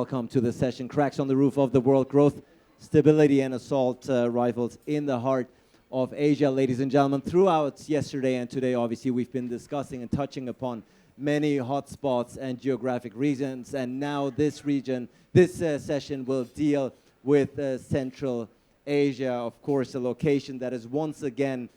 welcome to the session. Cracks on the Roof of the World: Growth, Stability and Assault Rifles in the Heart of Asia. Ladies and gentlemen, throughout yesterday and today, obviously, we've been discussing and touching upon many hotspots and geographic regions, and now this session will deal with Central Asia, of course, a location that is once again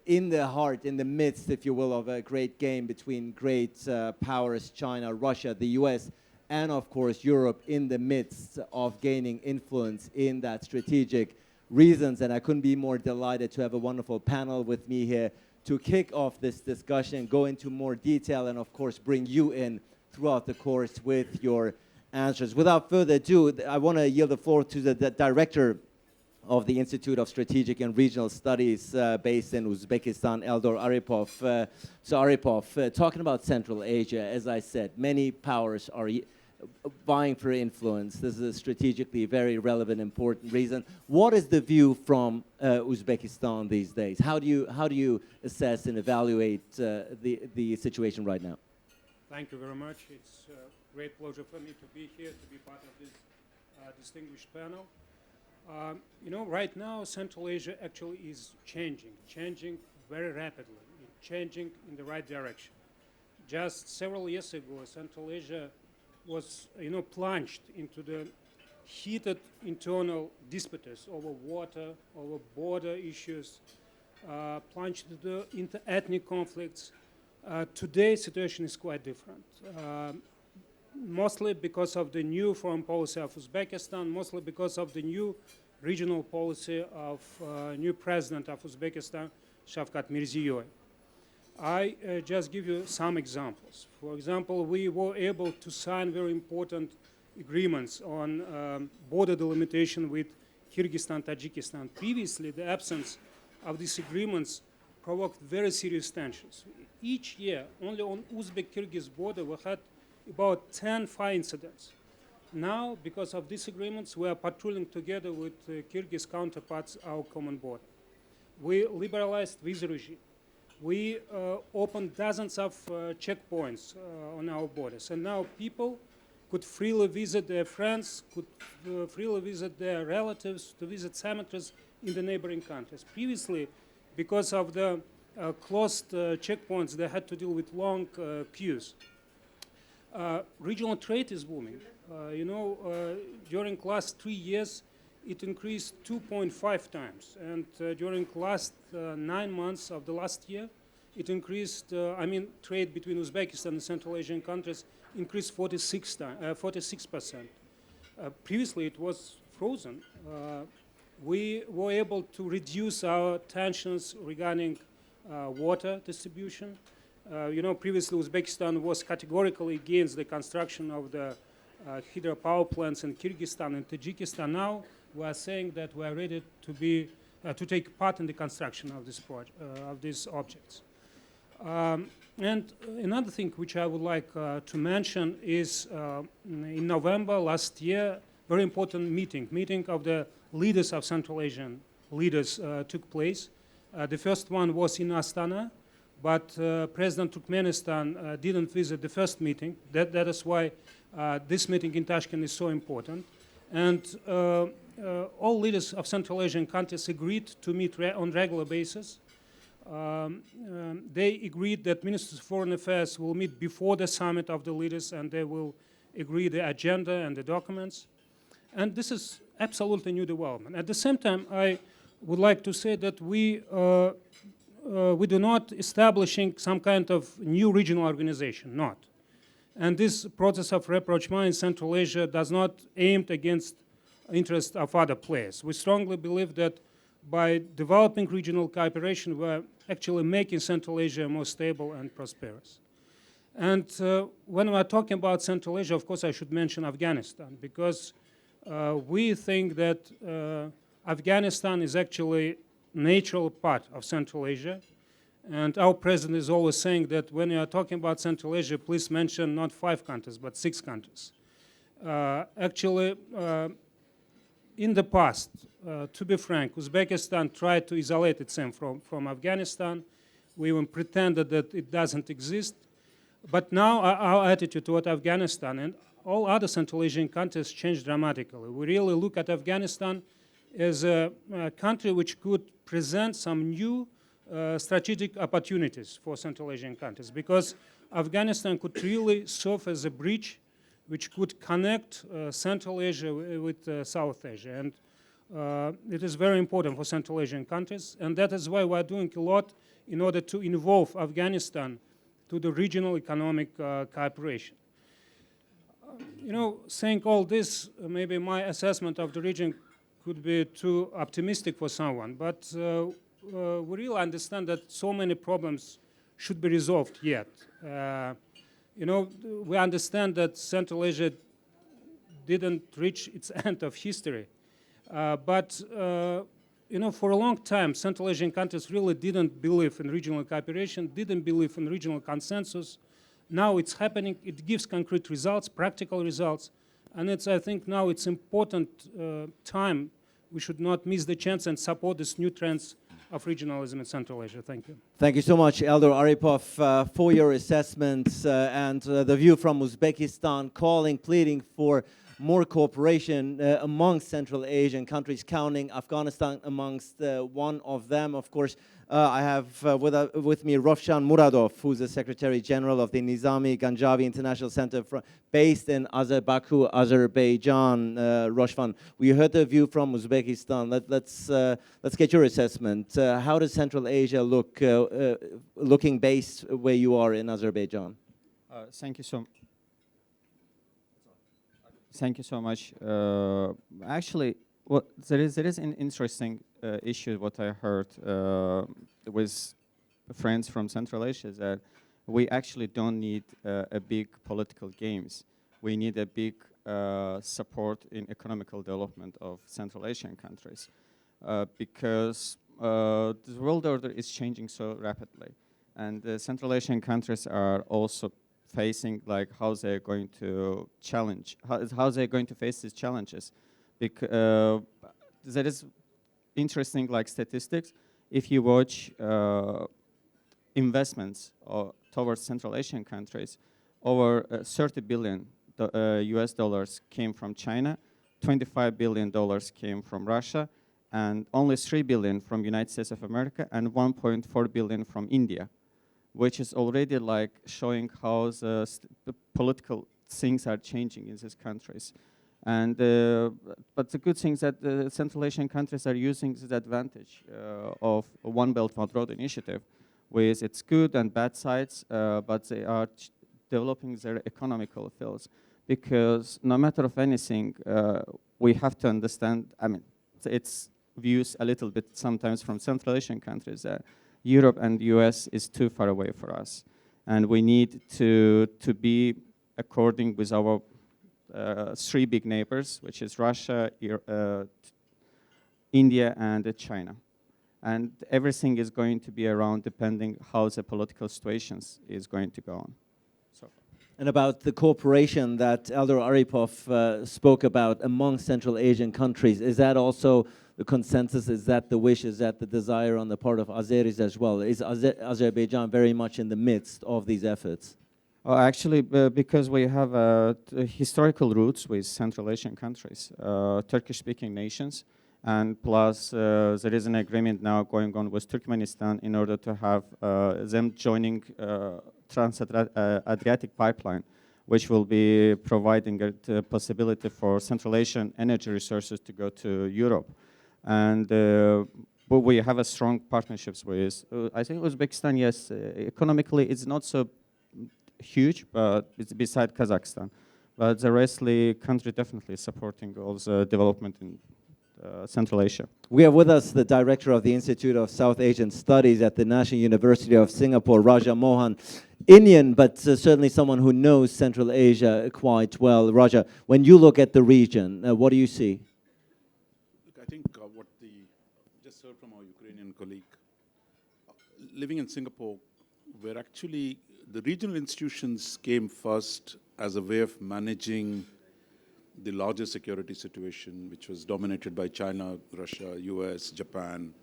in the heart, in the midst, if you will, of a great game between great powers, China, Russia, the US, and of course Europe, in the midst of gaining influence in that strategic reasons. And I couldn't be more delighted to have a wonderful panel with me here to kick off this discussion, go into more detail, and of course bring you in throughout the course with your answers. Without further ado, I want to yield the floor to the director of the Institute of Strategic and Regional Studies based in Uzbekistan, Eldor Aripov. So Aripov, talking about Central Asia, as I said, many powers are vying for influence. This is a strategically very relevant, important reason. What is the view from Uzbekistan these days? How do you assess and evaluate the situation right now? Thank you very much. It's a great pleasure for me to be here, to be part of this distinguished panel. You know, right now, Central Asia actually is changing very rapidly, changing in the right direction. Just several years ago, Central Asia was, plunged into the heated internal disputes over water, over border issues, plunged into ethnic conflicts. Today's situation is quite different. Mostly because of the new foreign policy of Uzbekistan, mostly because of the new regional policy of new president of Uzbekistan, Shavkat Mirziyoyev. I just give you some examples. For example, we were able to sign very important agreements on border delimitation with Kyrgyzstan, Tajikistan. Previously, the absence of these agreements provoked very serious tensions. Each year, only on Uzbek-Kyrgyz border, we had about 10 fire incidents. Now, because of these agreements, we are patrolling together with Kyrgyz counterparts our common border. We liberalized visa regime. We opened dozens of checkpoints on our borders, and now people could freely visit their friends, could freely visit their relatives, to visit cemeteries in the neighboring countries. Previously, because of the closed checkpoints, they had to deal with long queues. Regional trade is booming. During last 3 years, it increased 2.5 times. And during last 9 months of the last year, it increased, trade between Uzbekistan and Central Asian countries increased 46%. Previously, it was frozen. We were able to reduce our tensions regarding water distribution. Previously Uzbekistan was categorically against the construction of the hydropower plants in Kyrgyzstan and Tajikistan. Now we are saying that we are ready to take part in the construction of this of these objects. And another thing which I would like to mention is in November last year, very important meeting of the leaders of Central Asian leaders took place. The first one was in Astana, but President Turkmenistan didn't visit the first meeting. That is why this meeting in Tashkent is so important. And all leaders of Central Asian countries agreed to meet on regular basis. They agreed that ministers of foreign affairs will meet before the summit of the leaders, and they will agree the agenda and the documents. And this is absolutely new development. At the same time, I would like to say that we do not establishing some kind of new regional organization, not. And this process of rapprochement in Central Asia does not aim against interests of other players. We strongly believe that by developing regional cooperation, we're actually making Central Asia more stable and prosperous. And when we're talking about Central Asia, of course, I should mention Afghanistan, because we think that Afghanistan is actually natural part of Central Asia. And our president is always saying that when you are talking about Central Asia, please mention not 5 countries, but 6 countries. Actually, in the past, to be frank, Uzbekistan tried to isolate itself from Afghanistan. We even pretended that it doesn't exist. But now our attitude toward Afghanistan and all other Central Asian countries changed dramatically. We really look at Afghanistan as a country which could present some new strategic opportunities for Central Asian countries, because Afghanistan could really serve as a bridge which could connect Central Asia with South Asia. And it is very important for Central Asian countries, and that is why we're doing a lot in order to involve Afghanistan to the regional economic cooperation. Saying all this, maybe my assessment of the region could be too optimistic for someone, but we really understand that so many problems should be resolved yet. We understand that Central Asia didn't reach its end of history, but for a long time, Central Asian countries really didn't believe in regional cooperation, didn't believe in regional consensus. Now it's happening. It gives concrete results, practical results, and I think now it's important time. We should not miss the chance and support these new trends of regionalism in Central Asia. Thank you. Thank you so much, Eldor Aripov, for your assessments and the view from Uzbekistan, pleading for more cooperation among Central Asian countries, counting Afghanistan amongst one of them. Of course, I have with me Rovshan Muradov, who's the Secretary General of the Nizami Ganjavi International Center based in Baku, Azerbaijan. Rovshan, we heard the view from Uzbekistan. Let's get your assessment. How does Central Asia look, looking based where you are in Azerbaijan? Thank you so much. Actually, there is an interesting issue. What I heard with friends from Central Asia is that we actually don't need a big political games. We need a big support in economical development of Central Asian countries because the world order is changing so rapidly, and the Central Asian countries are also facing how they're going to how they're going to face these challenges. Because there is interesting statistics. If you watch investments towards Central Asian countries, over 30 billion US dollars came from China, $25 billion came from Russia, and only 3 billion from United States of America, and 1.4 billion from India, which is already showing how the political things are changing in these countries. And but the good thing is that the Central Asian countries are using the advantage of One Belt One Road initiative with its good and bad sides, but they are developing their economical fields, because no matter of anything, we have to understand, it's views a little bit sometimes from Central Asian countries that Europe and the US is too far away for us, and we need to be according with our three big neighbors, which is Russia, India, and China. And everything is going to be around depending how the political situations is going to go on. And about the cooperation that Eldor Aripov spoke about among Central Asian countries, is that also the consensus? Is that the wish? Is that the desire on the part of Azeris as well? Is Azerbaijan very much in the midst of these efforts? Actually, because we have historical roots with Central Asian countries, Turkish-speaking nations, and plus there is an agreement now going on with Turkmenistan in order to have them joining Trans-Adriatic pipeline, which will be providing a possibility for Central Asian energy resources to go to Europe. And but we have a strong partnerships with, I think Uzbekistan, yes, economically it's not so huge, but it's beside Kazakhstan. But the restly country definitely supporting all the development in Central Asia. We have with us the director of the Institute of South Asian Studies at the National University of Singapore, Raja Mohan. Indian, but certainly someone who knows Central Asia quite well. Raja, when you look at the region, what do you see? Look, I think what just heard from our Ukrainian colleague, living in Singapore, where actually the regional institutions came first as a way of managing the larger security situation, which was dominated by China, Russia, US, Japan.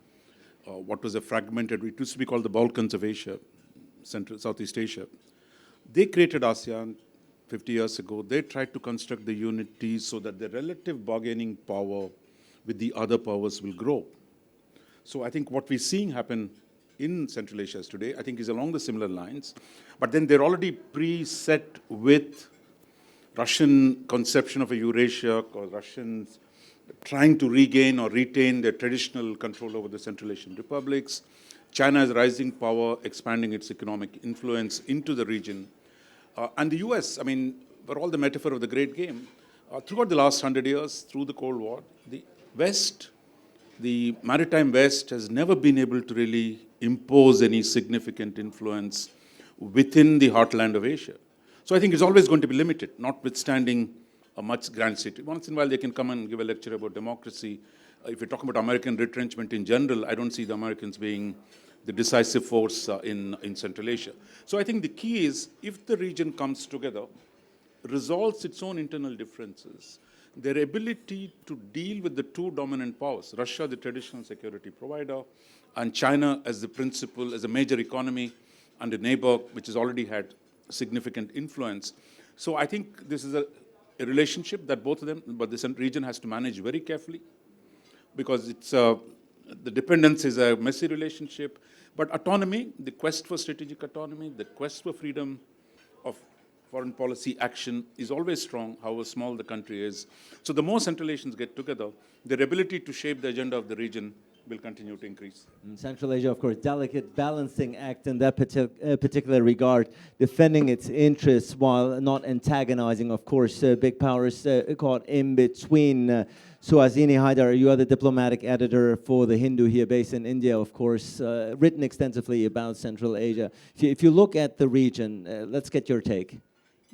What was a fragmented, it used to be called the Balkans of Asia, Southeast Asia. They created ASEAN 50 years ago, they tried to construct the unity so that the relative bargaining power with the other powers will grow. So I think what we're seeing happen in Central Asia today, I think is along the similar lines, but then they're already preset with Russian conception of a Eurasia, or Russians trying to regain or retain their traditional control over the Central Asian republics. China is rising power, expanding its economic influence into the region. And the US, I mean, for all the metaphor of the great game, throughout the last 100 years, through the Cold War, the West, the maritime West has never been able to really impose any significant influence within the heartland of Asia. So I think it's always going to be limited, notwithstanding a much grand city. Once in a while they can come and give a lecture about democracy. If you're talking about American retrenchment in general, I don't see the Americans being the decisive force in Central Asia. So I think the key is, if the region comes together, resolves its own internal differences, their ability to deal with the two dominant powers, Russia, the traditional security provider, and China as the principal, as a major economy and a neighbor which has already had significant influence. So I think this is a relationship that both of them, but this region has to manage very carefully, because it's the dependence is a messy relationship. But autonomy, the quest for strategic autonomy, the quest for freedom of foreign policy action is always strong, however small the country is. So the more Central Asians get together, their ability to shape the agenda of the region will continue to increase. In Central Asia, of course, delicate balancing act in that particular regard, defending its interests while not antagonizing, of course, big powers caught in between. Suhasini Haidar, you are the diplomatic editor for The Hindu here, based in India, of course, written extensively about Central Asia. If you look at the region, let's get your take.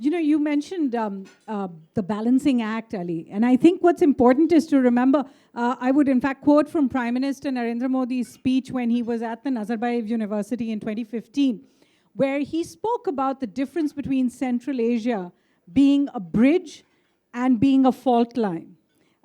You know, you mentioned the balancing act, Ali, and I think what's important is to remember, I would in fact quote from Prime Minister Narendra Modi's speech when he was at the Nazarbayev University in 2015, where he spoke about the difference between Central Asia being a bridge and being a fault line.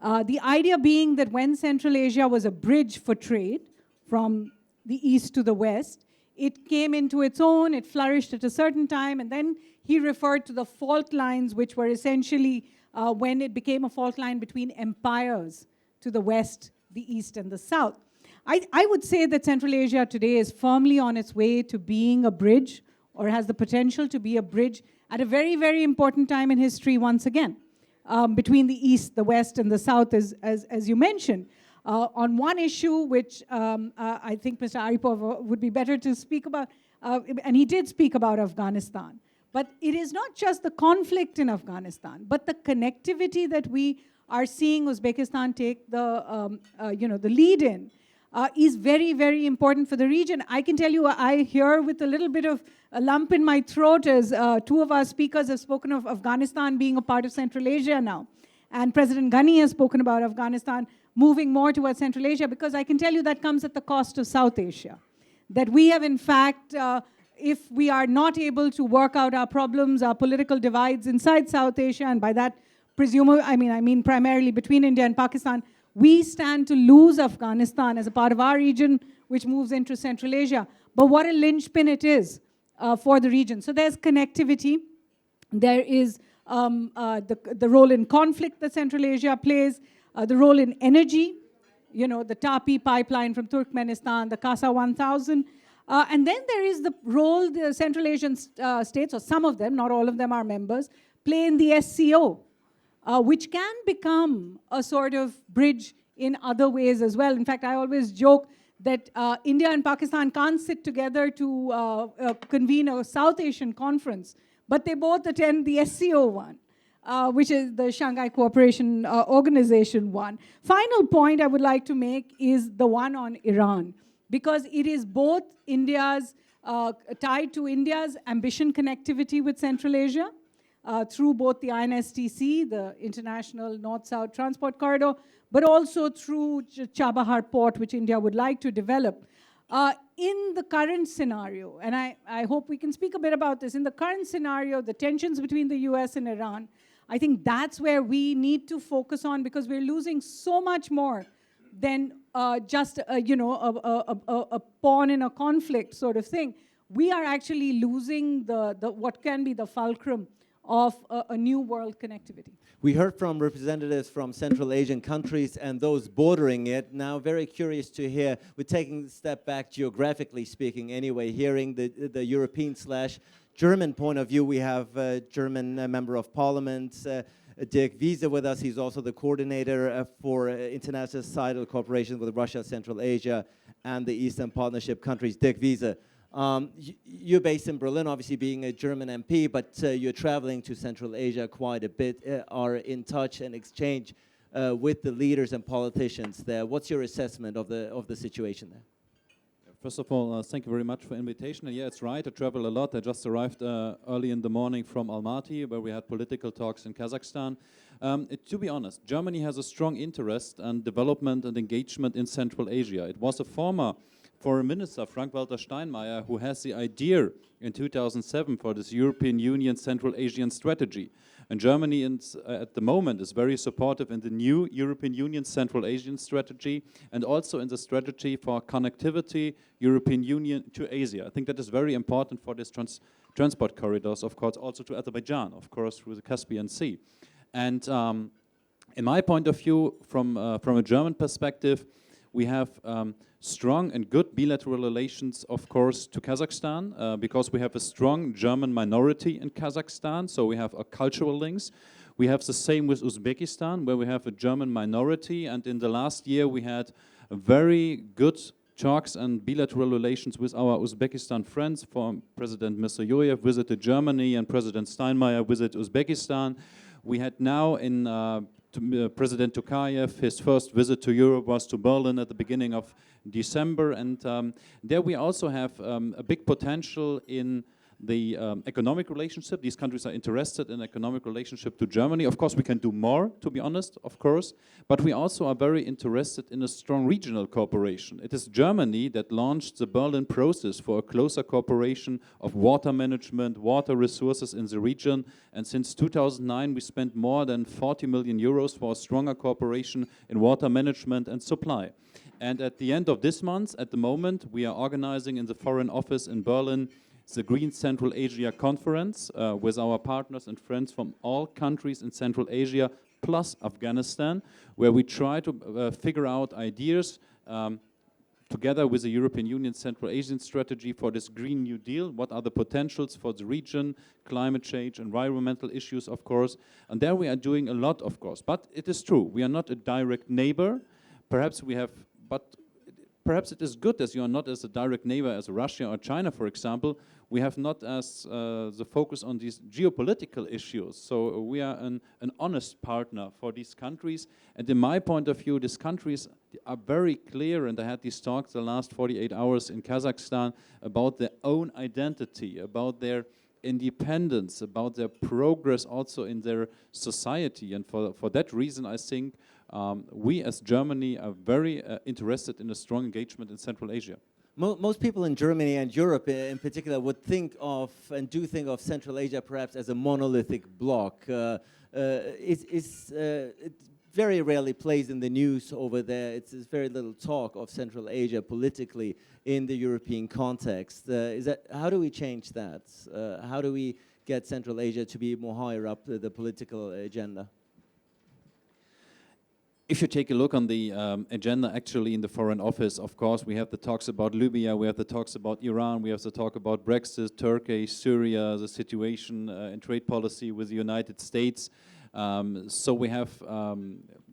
The idea being that when Central Asia was a bridge for trade from the east to the west, it came into its own, it flourished at a certain time, and then he referred to the fault lines, which were essentially when it became a fault line between empires to the west, the east, and the south. I would say that Central Asia today is firmly on its way to being a bridge, or has the potential to be a bridge at a very, very important time in history once again, between the east, the west, and the south, as you mentioned. On one issue, which I think Mr. Aripov would be better to speak about, and he did speak about Afghanistan. But it is not just the conflict in Afghanistan, but the connectivity that we are seeing Uzbekistan take the lead in is very, very important for the region. I can tell you, I hear with a little bit of a lump in my throat as two of our speakers have spoken of Afghanistan being a part of Central Asia now. And President Ghani has spoken about Afghanistan moving more towards Central Asia, because I can tell you that comes at the cost of South Asia. That we have, in fact, if we are not able to work out our problems, our political divides inside South Asia, and by that, I mean primarily between India and Pakistan, we stand to lose Afghanistan as a part of our region, which moves into Central Asia. But what a linchpin it is for the region. So there's connectivity. There is the role in conflict that Central Asia plays, the role in energy, you know, the Tapi pipeline from Turkmenistan, the Kasa 1000. And then there is the role the Central Asian states, or some of them, not all of them are members, play in the SCO, which can become a sort of bridge in other ways as well. In fact, I always joke that India and Pakistan can't sit together to convene a South Asian conference, but they both attend the SCO one, which is the Shanghai Cooperation Organization one. Final point I would like to make is the one on Iran, because it is both India's, tied to India's ambition connectivity with Central Asia, through both the INSTC, the International North-South Transport Corridor, but also through Chabahar Port, which India would like to develop. In the current scenario, and I hope we can speak a bit about this, in the current scenario, the tensions between the US and Iran, I think that's where we need to focus on, because we're losing so much more than just a pawn in a conflict sort of thing. We are actually losing the what can be the fulcrum of a new world connectivity. We heard from representatives from Central Asian countries and those bordering it. Now, very curious to hear, we're taking a step back geographically speaking anyway, hearing the European/German point of view. We have a German member of parliament, Dirk Wiese, with us. He's also the coordinator for international societal cooperation with Russia, Central Asia, and the Eastern Partnership countries. Dirk Wiese, you're based in Berlin, obviously being a German MP, but you're traveling to Central Asia quite a bit, are in touch and exchange with the leaders and politicians there. What's your assessment of the situation there? First of all, thank you very much for the invitation. And yeah, it's right, I travel a lot. I just arrived early in the morning from Almaty, where we had political talks in Kazakhstan. To be honest, Germany has a strong interest and development and engagement in Central Asia. It was a former Foreign Minister, Frank-Walter Steinmeier, who has the idea in 2007 for this European Union Central Asian strategy. And Germany at the moment is very supportive in the new European Union Central Asian strategy and also in the strategy for connectivity European Union to Asia. I think that is very important for this transport corridors, of course, also to Azerbaijan, of course, through the Caspian Sea. And in my point of view, from a German perspective, we have strong and good bilateral relations, of course, to Kazakhstan, because we have a strong German minority in Kazakhstan, so we have cultural links. We have the same with Uzbekistan, where we have a German minority, and in the last year we had very good talks and bilateral relations with our Uzbekistan friends. President Mirziyoyev visited Germany and President Steinmeier visited Uzbekistan. We had now President Tokayev, his first visit to Europe was to Berlin at the beginning of December, and there we also have a big potential in the economic relationship. These countries are interested in economic relationship to Germany. Of course, we can do more, to be honest, of course, but we also are very interested in a strong regional cooperation. It is Germany that launched the Berlin process for a closer cooperation of water management, water resources in the region, and since 2009 we spent more than 40 million euros for a stronger cooperation in water management and supply. And at the end of this month, at the moment, we are organizing in the Foreign Office in Berlin the Green Central Asia Conference with our partners and friends from all countries in Central Asia, plus Afghanistan, where we try to figure out ideas together with the European Union Central Asian strategy for this Green New Deal. What are the potentials for the region, climate change, environmental issues, of course. And there we are doing a lot, of course. But it is true, we are not a direct neighbor. Perhaps it is good as you are not as a direct neighbor as Russia or China, for example. We have not as the focus on these geopolitical issues. So we are an honest partner for these countries. And in my point of view, these countries are very clear, and I had these talks the last 48 hours in Kazakhstan about their own identity, about their independence, about their progress also in their society. And for that reason, I think we as Germany are very interested in a strong engagement in Central Asia. Most people in Germany and Europe in particular would think of and do think of Central Asia perhaps as a monolithic bloc. It very rarely plays in the news over there. It's very little talk of Central Asia politically in the European context. How do we change that? How do we get Central Asia to be more higher up the political agenda? If you take a look on the agenda actually in the Foreign Office, of course, we have the talks about Libya, we have the talks about Iran, we have the talk about Brexit, Turkey, Syria, the situation in trade policy with the United States. So we have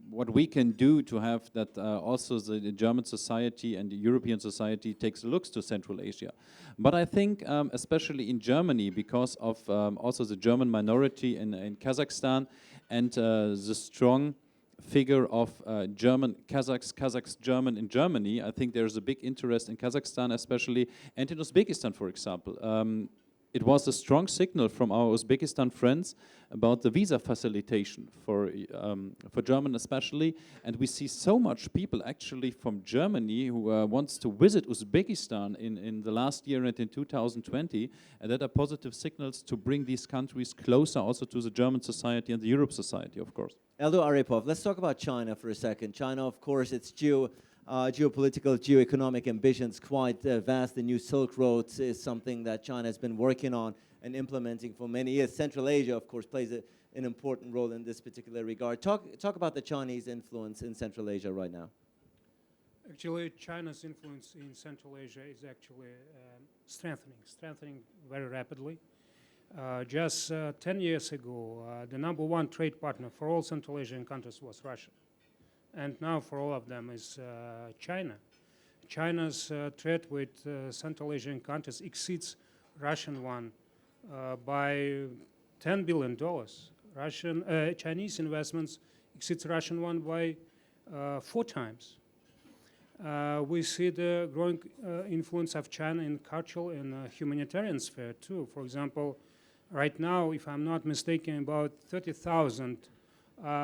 what we can do to have that also the German society and the European society takes looks to Central Asia. But I think especially in Germany, because of also the German minority in Kazakhstan and the strong figure of Kazakhs German in Germany, I think there's a big interest in Kazakhstan especially, and in Uzbekistan, for example. It was a strong signal from our Uzbekistan friends about the visa facilitation for German especially, and we see so much people actually from Germany who wants to visit Uzbekistan in the last year and in 2020, and that are positive signals to bring these countries closer also to the German society and the Europe society, of course. Eldor, Aripov, let's talk about China for a second. China, of course, its geopolitical, geo-economic ambitions quite vast. The new Silk Road is something that China has been working on and implementing for many years. Central Asia, of course, plays an important role in this particular regard. Talk about the Chinese influence in Central Asia right now. Actually, China's influence in Central Asia is actually strengthening very rapidly. Just 10 years ago, the number one trade partner for all Central Asian countries was Russia. And now for all of them is China. China's trade with Central Asian countries exceeds Russian one by $10 billion. Chinese investments exceeds Russian one by 4 times. We see the growing influence of China in cultural and humanitarian sphere too. For example, right now, if I'm not mistaken, about 30,000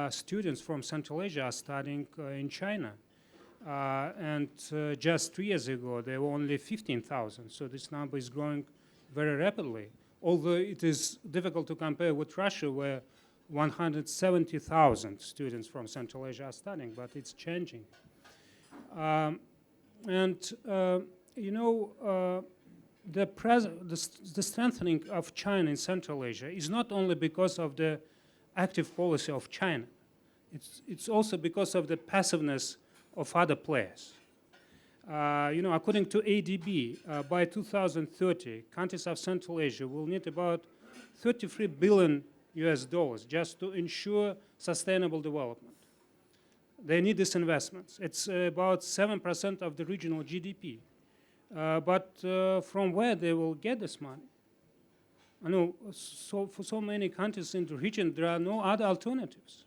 students from Central Asia are studying in China. And just 3 years ago, there were only 15,000. So this number is growing very rapidly. Although it is difficult to compare with Russia, where 170,000 students from Central Asia are studying, but it's changing. The strengthening of China in Central Asia is not only because of the active policy of China. It's also because of the passiveness of other players. According to ADB, by 2030, countries of Central Asia will need about $33 billion just to ensure sustainable development. They need these investments. It's about 7% of the regional GDP. But from where they will get this money? For so many countries in the region, there are no other alternatives.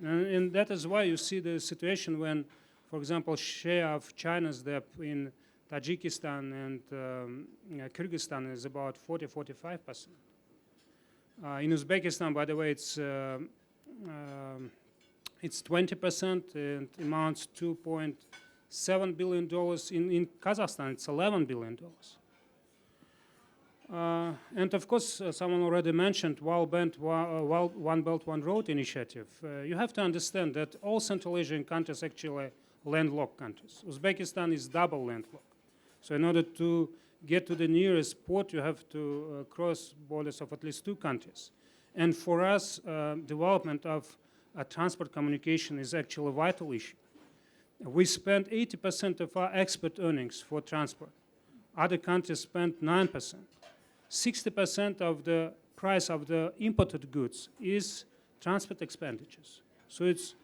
And that is why you see the situation when, for example, share of China's debt in Tajikistan and Kyrgyzstan is about 40–45%. In Uzbekistan, by the way, it's 20% and amounts to $2.7 billion. In Kazakhstan, it's $11 billion. And of course, someone already mentioned One Belt, One Road initiative. You have to understand that all Central Asian countries actually landlocked countries. Uzbekistan is double landlocked. So in order to get to the nearest port, you have to cross borders of at least 2 countries. And for us, development of transport communication is actually a vital issue. We spend 80% of our export earnings for transport. Other countries spend 9%. 60% of the price of the imported goods is transport expenditures. So it's,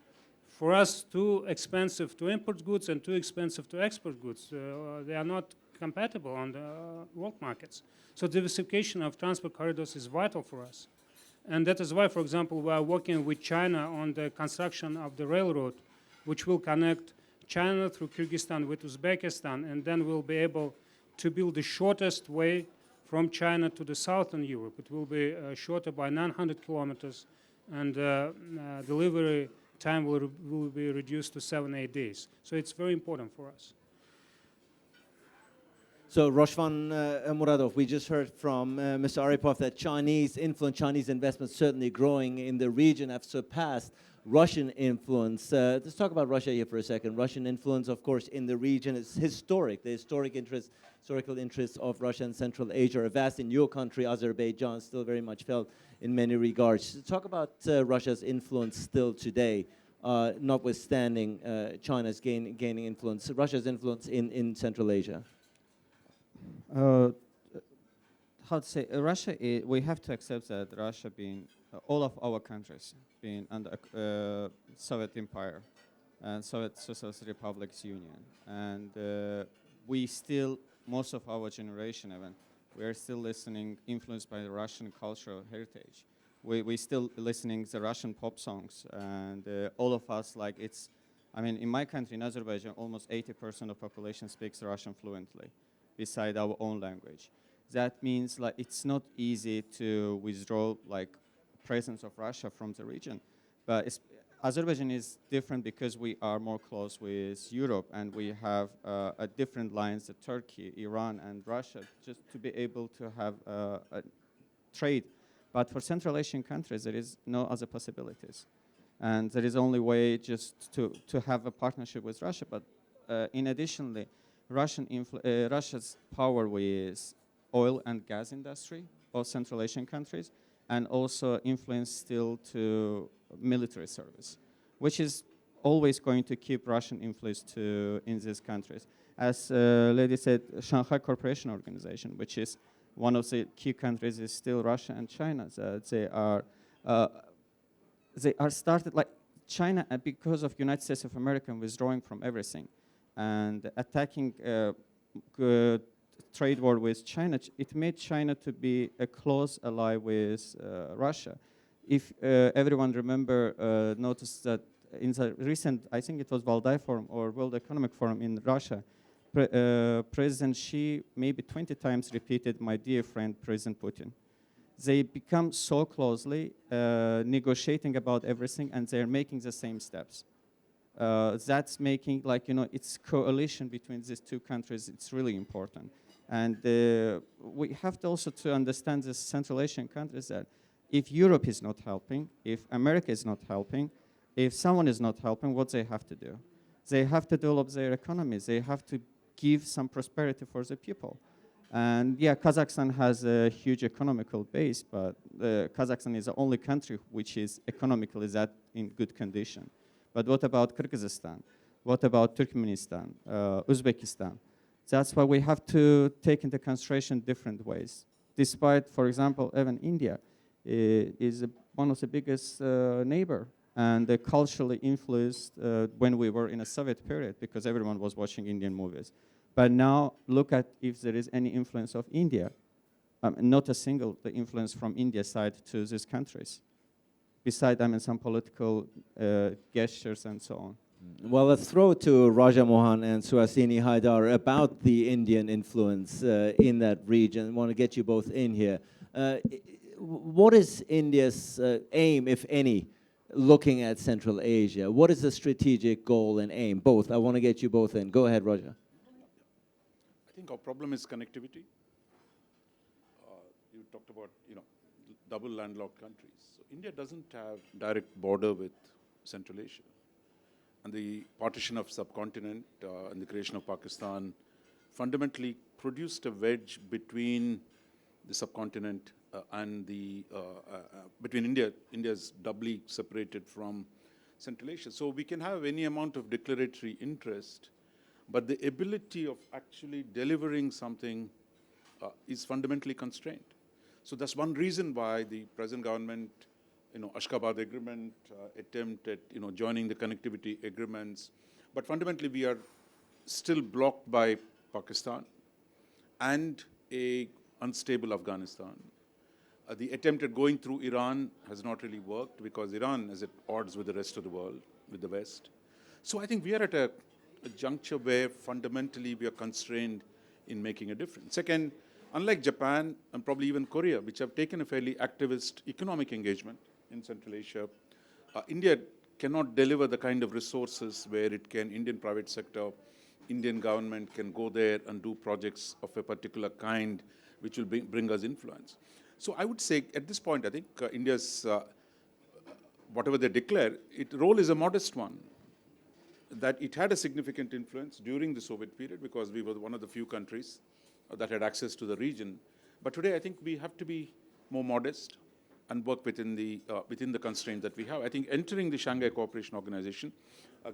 for us, too expensive to import goods and too expensive to export goods. They are not compatible on the world markets. So diversification of transport corridors is vital for us. And that is why, for example, we are working with China on the construction of the railroad, which will connect China through Kyrgyzstan with Uzbekistan, and then we'll be able to build the shortest way from China to the southern Europe. It will be shorter by 900 kilometers, and delivery time will be reduced to 7–8 days. So it's very important for us. So Roshvan Muradov, we just heard from Mr. Aripov that Chinese influence, Chinese investments certainly growing in the region have surpassed Russian influence. Let's talk about Russia here for a second. Russian influence, of course, in the region is historic. The historical interests of Russia and Central Asia are vast. In your country, Azerbaijan, still very much felt in many regards. Talk about Russia's influence still today, notwithstanding China's gaining influence, Russia's influence in Central Asia. How to say, Russia, we have to accept that Russia being, all of our countries being under Soviet Empire and Soviet Socialist Republics Union. And we still, most of our generation even, we are still listening, influenced by the Russian cultural heritage. We still listening to Russian pop songs, and all of us, like it's, I mean, in my country, in Azerbaijan, almost 80% of population speaks Russian fluently, beside our own language. That means like it's not easy to withdraw like presence of Russia from the region. But Azerbaijan is different because we are more close with Europe, and we have different lines to Turkey, Iran, and Russia, just to be able to have a trade. But for Central Asian countries, there is no other possibilities. And there is only way just to have a partnership with Russia. But in additionally, Russia's power with oil and gas industry of Central Asian countries, and also influence still to military service, which is always going to keep Russian influence in these countries. As Lady said, Shanghai Cooperation Organization, which is one of the key countries, is still Russia and China. So they are started like China, because of United States of America withdrawing from everything and attacking trade war with China, it made China to be a close ally with Russia. If everyone noticed that in the recent, I think it was Valdai Forum or World Economic Forum in Russia, President Xi maybe 20 times repeated, "My dear friend, President Putin." They become so closely negotiating about everything, and they're making the same steps. That's making, it's coalition between these two countries. It's really important. And we have to also to understand the Central Asian countries that if Europe is not helping, if America is not helping, if someone is not helping, what they have to do? They have to develop their economies. They have to give some prosperity for the people. And yeah, Kazakhstan has a huge economical base, but Kazakhstan is the only country which is economically that in good condition. But what about Kyrgyzstan? What about Turkmenistan, Uzbekistan? That's why we have to take into consideration different ways. Despite, for example, even India is one of the biggest neighbor and culturally influenced when we were in a Soviet period because everyone was watching Indian movies. But now look at if there is any influence of India, not a single influence from India side to these countries. Besides, some political gestures and so on. Well, let's throw to Raja Mohan and Suhasini Haidar about the Indian influence in that region. I want to get you both in here. What is India's aim, if any, looking at Central Asia? What is the strategic goal and aim? Both. I want to get you both in. Go ahead, Raja. I think our problem is connectivity. You talked about, double landlocked countries. So India doesn't have direct border with Central Asia. And the partition of subcontinent and the creation of Pakistan fundamentally produced a wedge between the subcontinent and between India. India is doubly separated from Central Asia. So we can have any amount of declaratory interest, but the ability of actually delivering something is fundamentally constrained. So that's one reason why the present government, Ashgabat agreement, attempt at, joining the connectivity agreements. But fundamentally, we are still blocked by Pakistan and a unstable Afghanistan. The attempt at going through Iran has not really worked because Iran is at odds with the rest of the world, with the West. So I think we are at a juncture where fundamentally we are constrained in making a difference. Second, unlike Japan and probably even Korea, which have taken a fairly activist economic engagement in Central Asia, India cannot deliver the kind of resources where it can, Indian private sector, Indian government can go there and do projects of a particular kind which will bring us influence. So I would say at this point, I think India's, whatever they declare, its role is a modest one. That it had a significant influence during the Soviet period because we were one of the few countries that had access to the region. But today I think we have to be more modest and work within the constraints that we have. I think entering the Shanghai Cooperation Organization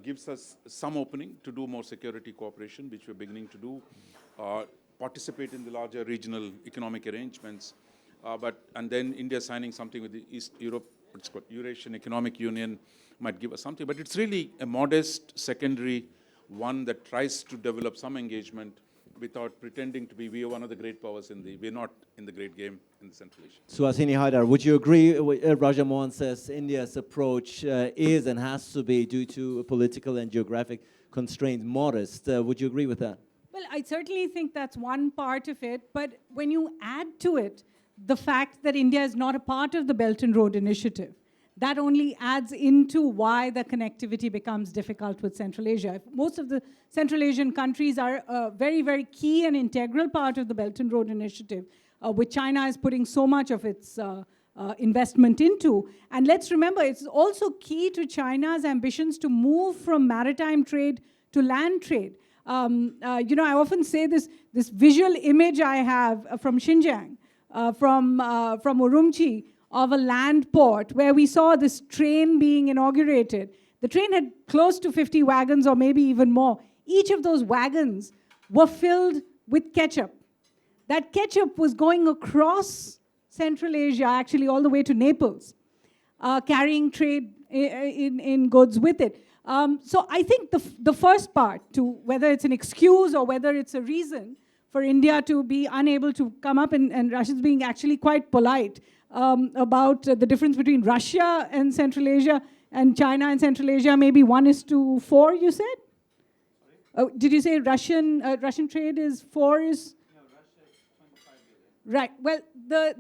gives us some opening to do more security cooperation, which we're beginning to do, participate in the larger regional economic arrangements. And then India signing something with the East Europe, what's called Eurasian Economic Union, might give us something. But it's really a modest secondary one that tries to develop some engagement without pretending to be, we are one of the great powers we're not in the great game in the Central Asia. Suhasini Haidar, would you agree with Raja Mohan says India's approach is and has to be, due to political and geographic constraints, modest? Would you agree with that? Well, I certainly think that's one part of it, but when you add to it the fact that India is not a part of the Belt and Road Initiative, that only adds into why the connectivity becomes difficult with Central Asia. Most of the Central Asian countries are a very, very key and integral part of the Belt and Road Initiative, which China is putting so much of its investment into. And let's remember, it's also key to China's ambitions to move from maritime trade to land trade. I often say this visual image I have from Xinjiang. from Urumqi of a land port where we saw this train being inaugurated. The train had close to 50 wagons or maybe even more. Each of those wagons were filled with ketchup. That ketchup was going across Central Asia, actually all the way to Naples, carrying trade in goods with it. So I think the first part, to whether it's an excuse or whether it's a reason for India to be unable to come up, and Russians being actually quite polite about the difference between Russia and Central Asia and China and Central Asia, maybe 1:4, you said? Oh, did you say Russian trade is 4 is? No, Russia is 25 billion. Right. Well,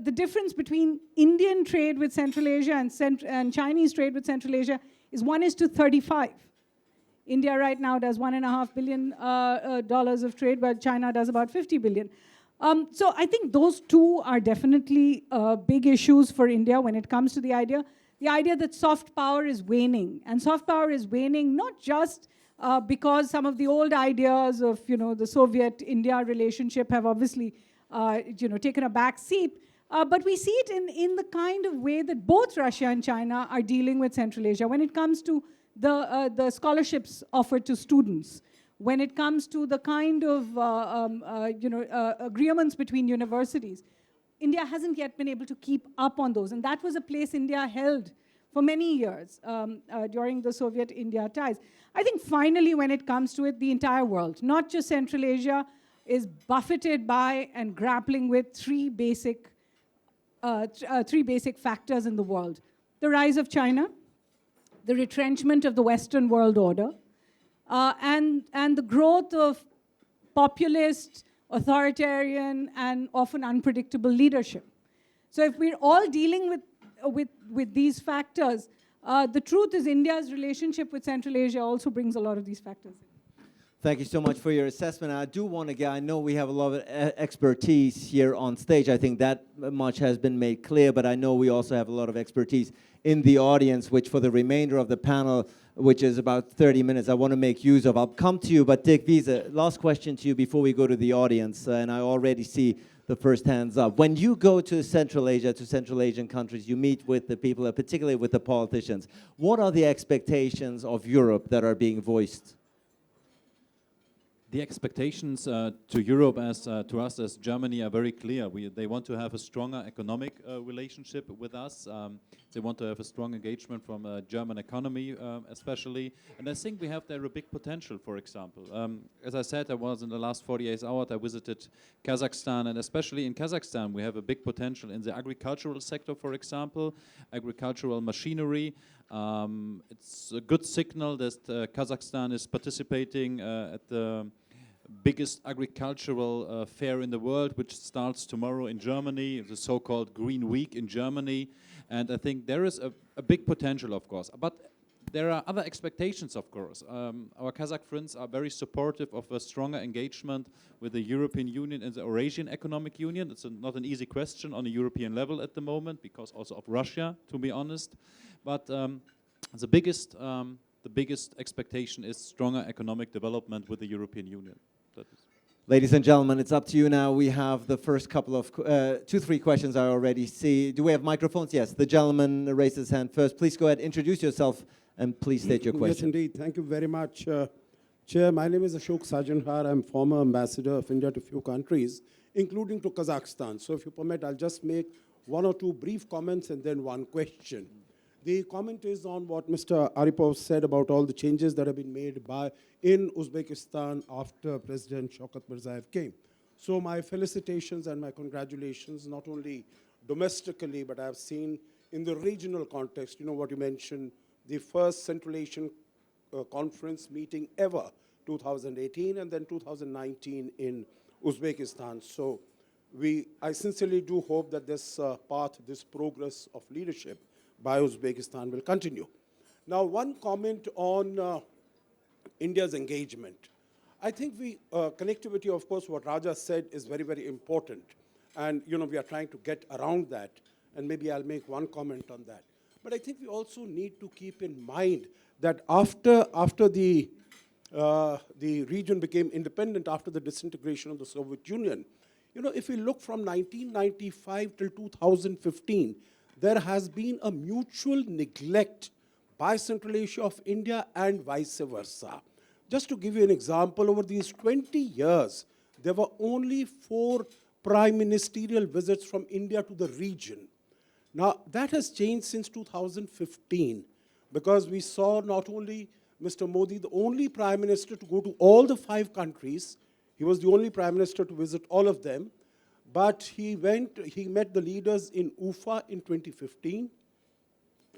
the difference between Indian trade with Central Asia and Chinese trade with Central Asia is 1:35. India right now does $1.5 billion of trade, but China does about 50 billion. So I think those two are definitely big issues for India when it comes to the idea that soft power is waning. And soft power is waning not just because some of the old ideas of the Soviet-India relationship have obviously taken a back seat, but we see it in the kind of way that both Russia and China are dealing with Central Asia when it comes to the scholarships offered to students, when it comes to the kind of agreements between universities. India hasn't yet been able to keep up on those, and that was a place India held for many years during the Soviet-India ties. I think finally, when it comes to it, the entire world, not just Central Asia, is buffeted by and grappling with three basic factors in the world: the rise of China, the retrenchment of the Western world order, and the growth of populist, authoritarian, and often unpredictable leadership. So if we're all dealing with these factors, the truth is India's relationship with Central Asia also brings a lot of these factors in. Thank you so much for your assessment. I do want to I know we have a lot of expertise here on stage. I think that much has been made clear, but I know we also have a lot of expertise in the audience, which for the remainder of the panel, which is about 30 minutes, I want to make use of. I'll come to you, but Dick Visa, last question to you before we go to the audience, and I already see the first hands up. When you go to Central Asia, to Central Asian countries, you meet with the people, particularly with the politicians. What are the expectations of Europe that are being voiced? The expectations to Europe, to us as Germany, are very clear. They want to have a stronger economic relationship with us. They want to have a strong engagement from a German economy, especially. And I think we have there a big potential, for example. As I said, I was in the last 48 hours, I visited Kazakhstan, and especially in Kazakhstan, we have a big potential in the agricultural sector, for example, agricultural machinery. It's a good signal that Kazakhstan is participating at the biggest agricultural fair in the world, which starts tomorrow in Germany, the so-called Green Week in Germany. And I think there is a big potential, of course. But there are other expectations, of course. Our Kazakh friends are very supportive of a stronger engagement with the European Union and the Eurasian Economic Union. It's not an easy question on a European level at the moment, because also of Russia, to be honest. But the biggest expectation is stronger economic development with the European Union. Ladies and gentlemen, it's up to you now. We have the first couple of 2-3 questions I already see. Do we have microphones? Yes, the gentleman raised his hand first. Please go ahead, introduce yourself, and please state your question. Yes, indeed. Thank you very much. Chair, my name is Ashok Sajanhar. I'm former ambassador of India to a few countries, including to Kazakhstan. So if you permit, I'll just make 1 or 2 brief comments and then 1 question. The comment is on what Mr. Aripov said about all the changes that have been made in Uzbekistan after President Shavkat Mirziyoyev came. So my felicitations and my congratulations, not only domestically, but I've seen in the regional context, what you mentioned, the first Central Asian conference meeting ever, 2018, and then 2019 in Uzbekistan. So I sincerely do hope that this path, this progress of leadership by Uzbekistan will continue. Now, 1 comment on India's engagement. I think connectivity, of course, what Raja said is very, very important. And, we are trying to get around that. And maybe I'll make 1 comment on that. But I think we also need to keep in mind that after the region became independent, after the disintegration of the Soviet Union, You know, if we look from 1995 till 2015, there has been a mutual neglect by Central Asia of India and vice versa. Just to give you an example, over these 20 years, there were only 4 prime ministerial visits from India to the region. Now, that has changed since 2015, because we saw not only Mr. Modi, the only prime minister to go to all the 5 countries. He was the only prime minister to visit all of them. But he met the leaders in Ufa in 2015,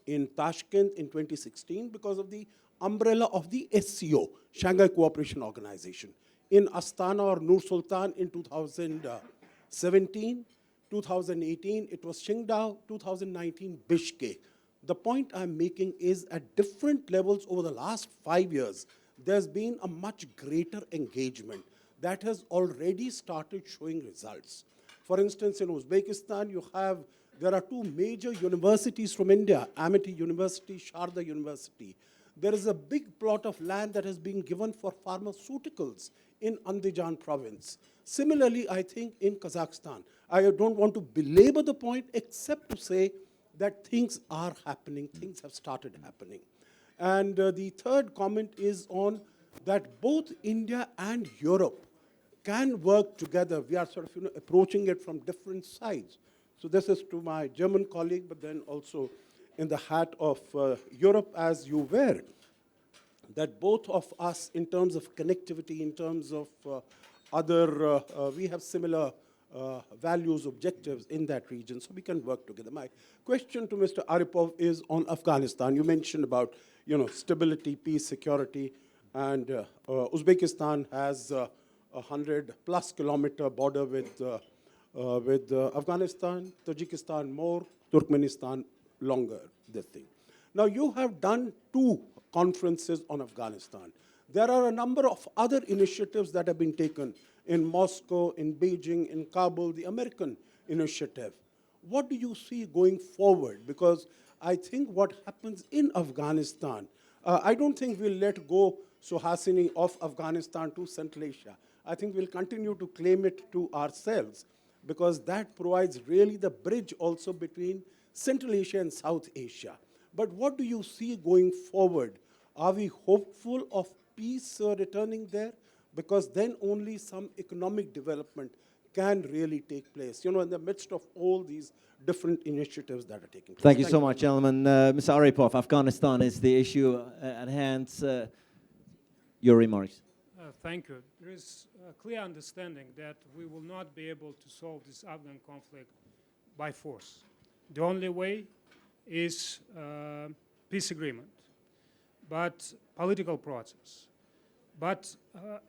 in Tashkent in 2016, because of the umbrella of the SCO, Shanghai Cooperation Organization. In Astana or Nur Sultan in 2017, 2018, it was Qingdao, 2019, Bishkek. The point I'm making is at different levels over the last 5 years, there's been a much greater engagement that has already started showing results. For instance, in Uzbekistan, there are 2 major universities from India, Amity University, Sharda University. There is a big plot of land that has been given for pharmaceuticals in Andijan province. Similarly, I think in Kazakhstan, I don't want to belabor the point except to say that things are happening, things have started happening. And the third comment is on that both India and Europe can work together. We are sort of approaching it from different sides. So this is to my German colleague, but then also in the hat of Europe as you wear it, that both of us, in terms of connectivity, in terms of we have similar values, objectives in that region, so we can work together. My question to Mr. Aripov is on Afghanistan. You mentioned about stability, peace, security, and Uzbekistan has a 100+ kilometer border with Afghanistan, Tajikistan more, Turkmenistan longer, this thing. Now, you have done 2 conferences on Afghanistan. There are a number of other initiatives that have been taken in Moscow, in Beijing, in Kabul, the American initiative. What do you see going forward? Because I think what happens in Afghanistan, I don't think we'll let go, Suhasini, of Afghanistan to Central Asia. I think we'll continue to claim it to ourselves, because that provides really the bridge also between Central Asia and South Asia. But what do you see going forward? Are we hopeful of peace returning there? Because then only some economic development can really take place, in the midst of all these different initiatives that are taking place. Thank you so much, gentlemen. Mr. Aripov, Afghanistan is the issue at hand. Your remarks. Thank you. There is a clear understanding that we will not be able to solve this Afghan conflict by force. The only way is peace agreement, but political process, but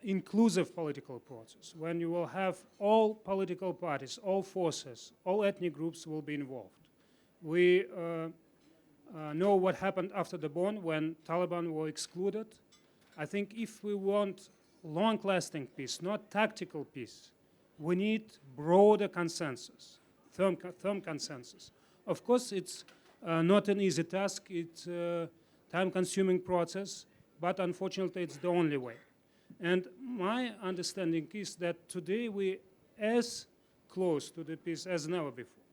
inclusive political process, when you will have all political parties, all forces, all ethnic groups will be involved. We know what happened after the bomb when Taliban were excluded. I think if we want long-lasting peace, not tactical peace, we need broader consensus, firm consensus. Of course, it's not an easy task. It's a time-consuming process, but unfortunately, it's the only way. And my understanding is that today we're as close to the peace as never before.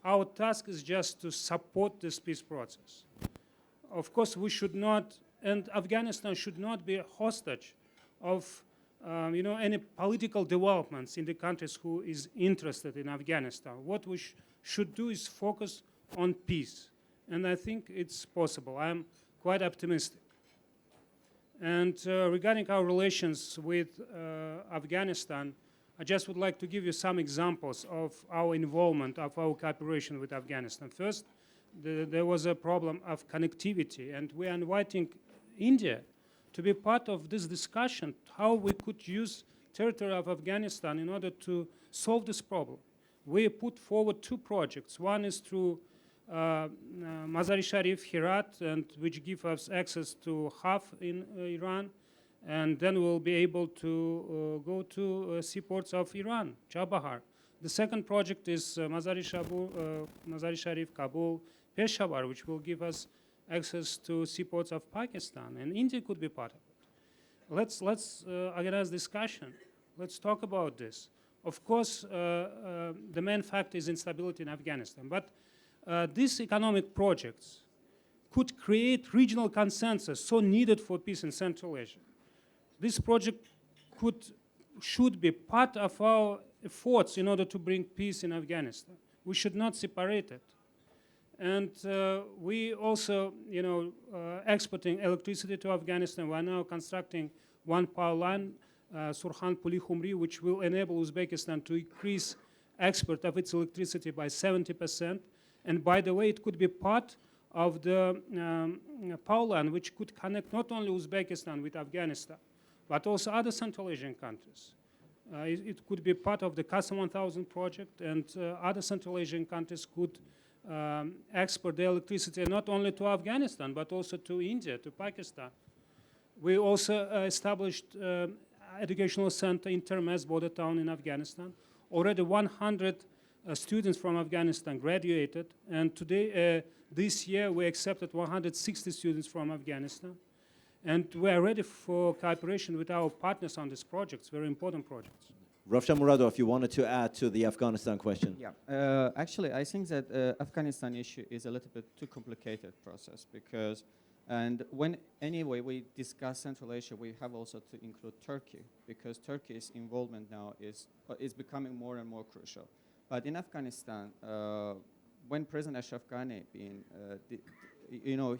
Our task is just to support this peace process. Of course, we should not, and Afghanistan should not be a hostage of any political developments in the countries who is interested in Afghanistan. What we should do is focus on peace. And I think it's possible. I'm quite optimistic. And regarding our relations with Afghanistan, I just would like to give you some examples of our involvement, of our cooperation with Afghanistan. First, there was a problem of connectivity, and we are inviting India to be part of this discussion, how we could use territory of Afghanistan in order to solve this problem. We put forward 2 projects. One is through Mazar-e-Sharif, Herat, and which give us access to Haf in Iran, and then we'll be able to go to seaports of Iran, Chabahar. The second project is Mazar-e-Sharif, Kabul, Peshawar, which will give us access to seaports of Pakistan, and India could be part of it. Let's organize discussion. Let's talk about this. Of course, the main factor is instability in Afghanistan. But these economic projects could create regional consensus so needed for peace in Central Asia. This project should be part of our efforts in order to bring peace in Afghanistan. We should not separate it. And we also, exporting electricity to Afghanistan. We are now constructing one power line, Surkhan Puli Khumri, which will enable Uzbekistan to increase export of its electricity by 70%. And by the way, it could be part of the power line which could connect not only Uzbekistan with Afghanistan, but also other Central Asian countries. It could be part of the Qasem 1000 project, and other Central Asian countries could export their electricity not only to Afghanistan, but also to India, to Pakistan. We also established educational center in Termez border town in Afghanistan. Already 100 students from Afghanistan graduated, and today, this year, we accepted 160 students from Afghanistan. And we are ready for cooperation with our partners on these projects, very important projects. Ravshan Muradov, you wanted to add to the Afghanistan question. Yeah, actually, I think that Afghanistan issue is a little bit too complicated process because, and when anyway we discuss Central Asia, we have also to include Turkey because Turkey's involvement now is becoming more and more crucial. But in Afghanistan, when President Ashraf Ghani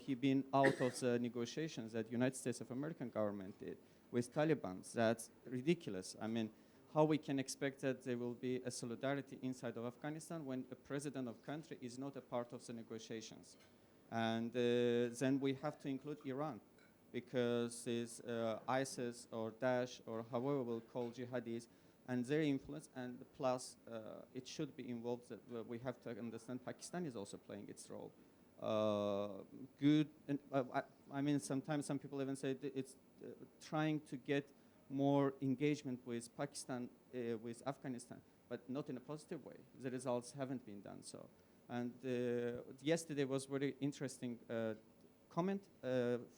he been out of the negotiations that United States of American government did with Taliban, that's ridiculous. I mean, how we can expect that there will be a solidarity inside of Afghanistan when a president of country is not a part of the negotiations. And then we have to include Iran because it's ISIS or Daesh or however we'll call jihadis and their influence, and plus it should be involved that we have to understand Pakistan is also playing its role. I mean, sometimes some people even say that it's trying to get more engagement with Pakistan, with Afghanistan, but not in a positive way. The results haven't been done so. And yesterday was very interesting comment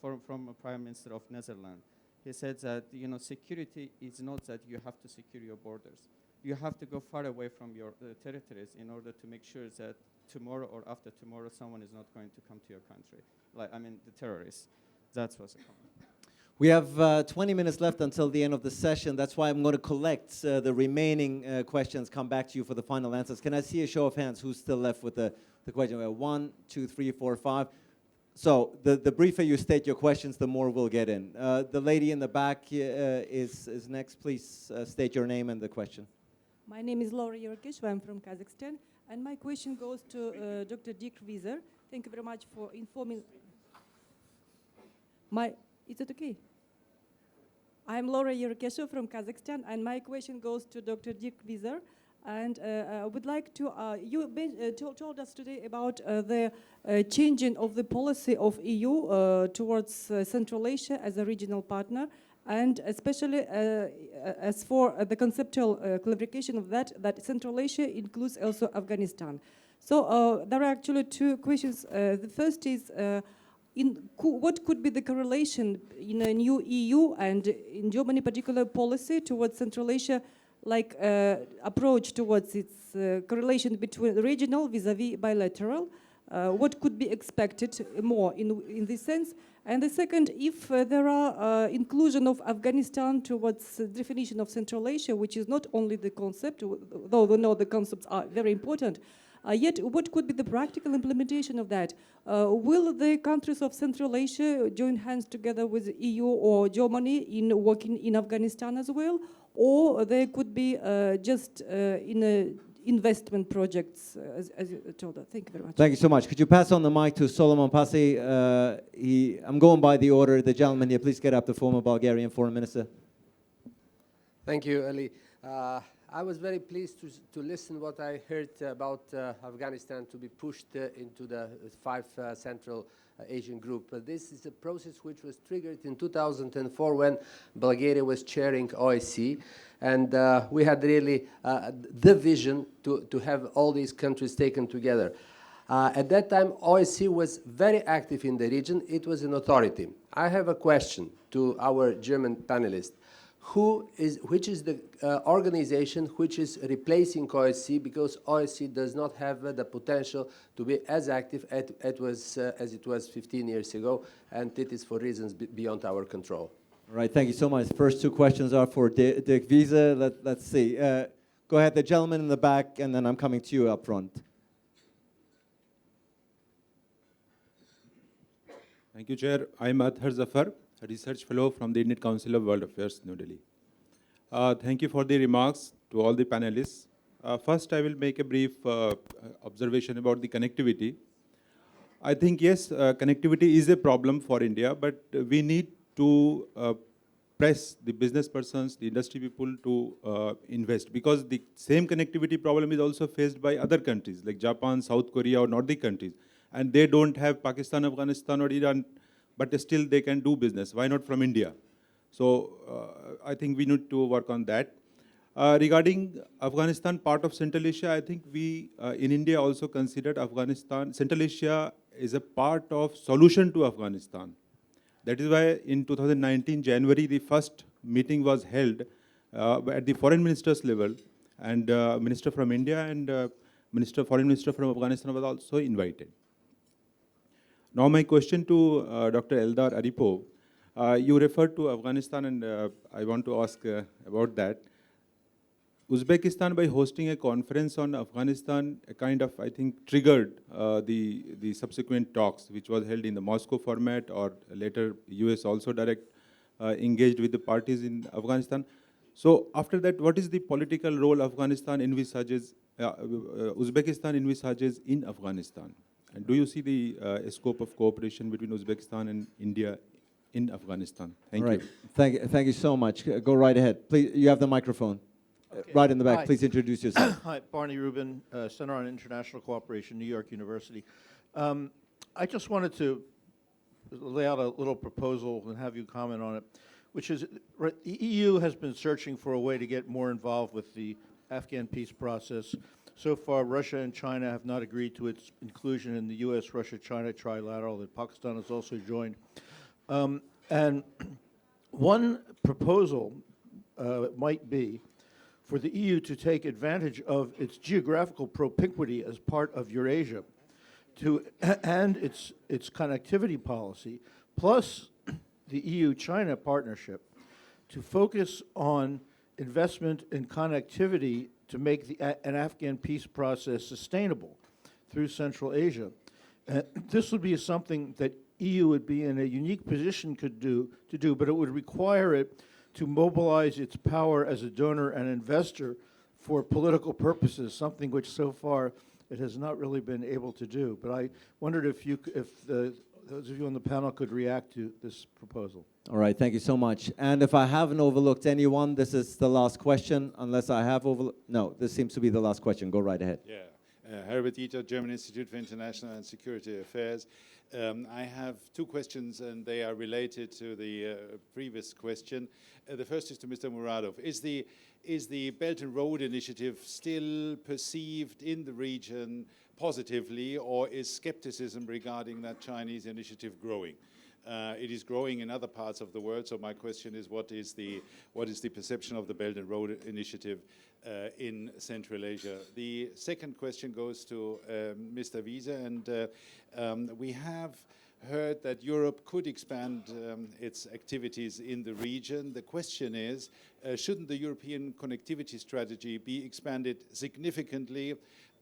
from a Prime Minister of Netherlands. He said that security is not that you have to secure your borders. You have to go far away from your territories in order to make sure that tomorrow or after tomorrow someone is not going to come to your country. The terrorists. That was a comment. We have 20 minutes left until the end of the session. That's why I'm going to collect the remaining questions, come back to you for the final answers. Can I see a show of hands who's still left with the question? We have 1, 2, 3, 4, 5. So the briefer you state your questions, the more we'll get in. The lady in the back is next. Please state your name and the question. My name is Laura Yerkeshva. I'm from Kazakhstan. And my question goes to Dr. Dick Wieser. Thank you very much for informing. Is it okay? I'm Laura Yerkeshva from Kazakhstan, and my question goes to Dr. Dick Wieser. And I would like to, you told us today about the changing of the policy of EU towards Central Asia as a regional partner, and especially as for the conceptual clarification of that Central Asia includes also Afghanistan. So there are actually two questions. The first is, what could be the correlation in a new EU and in Germany particular policy towards Central Asia, like approach towards its correlation between regional vis-a-vis bilateral? What could be expected more in this sense? And the second, if there are inclusion of Afghanistan towards the definition of Central Asia, which is not only the concept, though we know the concepts are very important, yet what could be the practical implementation of that? Will the countries of Central Asia join hands together with EU or Germany in working in Afghanistan as well? Or there could be just in investment projects, as you told us. Thank you very much. Thank you so much. Could you pass on the mic to Solomon Pasi? I'm going by the order. The gentleman here, please get up, the former Bulgarian foreign minister. Thank you, Ali. I was very pleased to listen what I heard about Afghanistan to be pushed into the 5 Central Asian group. This is a process which was triggered in 2004 when Bulgaria was chairing OSCE, and we had really the vision to have all these countries taken together. At that time, OSCE was very active in the region. It was an authority. I have a question to our German panelists. which is the organization which is replacing OSCE, because OSCE does not have the potential to be as active as it was 15 years ago, and it is for reasons beyond our control. All right, thank you so much. First two questions are for Dirk Wiese. Let's see. Go ahead, the gentleman in the back, and then I'm coming to you up front. Thank you, Chair. I'm Athar Zafar, a research fellow from the Indian Council of World Affairs, New Delhi. Thank you for the remarks to all the panelists. First, I will make a brief observation about the connectivity. I think, yes, connectivity is a problem for India, but we need to press the business persons, the industry people to invest, because the same connectivity problem is also faced by other countries like Japan, South Korea, or Nordic countries. And they don't have Pakistan, Afghanistan, or Iran, but still they can do business. Why not from India? So I think we need to work on that. Regarding Afghanistan, part of Central Asia, I think we in India also considered Afghanistan. Central Asia is a part of solution to Afghanistan. That is why in 2019, January, the first meeting was held at the foreign ministers level, and minister from India and foreign minister from Afghanistan was also invited. Now my question to Dr. Eldor Aripov. You referred to Afghanistan, and I want to ask about that. Uzbekistan, by hosting a conference on Afghanistan, kind of, I think, triggered the subsequent talks, which was held in the Moscow format, or later US also engaged with the parties in Afghanistan. So after that, what is the political role Uzbekistan envisages in Afghanistan? And do you see the scope of cooperation between Uzbekistan and India in Afghanistan? Thank you. Thank you so much. Go right ahead. Please, you have the microphone. Okay. Right in the back. Hi. Please introduce yourself. Hi, Barney Rubin, Center on International Cooperation, New York University. I just wanted to lay out a little proposal and have you comment on it, which is the EU has been searching for a way to get more involved with the Afghan peace process. So far, Russia and China have not agreed to its inclusion in the US, Russia, China trilateral that Pakistan has also joined. And one proposal might be for the EU to take advantage of its geographical propinquity as part of Eurasia and its connectivity policy, plus the EU-China partnership, to focus on investment in connectivity to make an Afghan peace process sustainable through Central Asia. This would be something that EU would be in a unique position to do, but it would require it to mobilize its power as a donor and investor for political purposes, something which so far it has not really been able to do. But I wondered if those of you on the panel could react to this proposal. All right, thank you so much. And if I haven't overlooked anyone, this is the last question, unless I have overlooked. No, this seems to be the last question. Go right ahead. Yeah. Herbert Dieter, German Institute for International and Security Affairs. I have two questions, and they are related to the previous question. The first is to Mr. Muradov. Is the Belt and Road Initiative still perceived in the region positively, or is skepticism regarding that Chinese initiative growing? It is growing in other parts of the world, so my question is, what is the perception of the Belt and Road Initiative in Central Asia? The second question goes to Mr. Wiese, and we have heard that Europe could expand its activities in the region. The question is, shouldn't the European connectivity strategy be expanded significantly,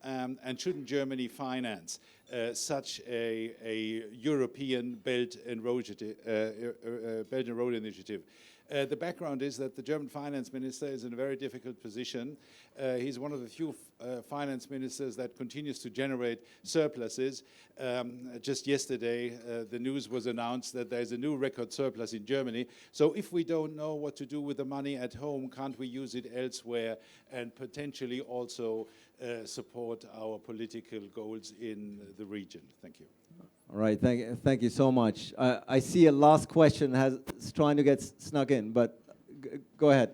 and shouldn't Germany finance such a European Belt and Road Initiative? The background is that the German finance minister is in a very difficult position. He's one of the few finance ministers that continues to generate surpluses. Just yesterday, the news was announced that there's a new record surplus in Germany. So if we don't know what to do with the money at home, can't we use it elsewhere and potentially also support our political goals in the region? Thank you. All right, thank you so much. I see a last question is trying to get snuck in, but go ahead.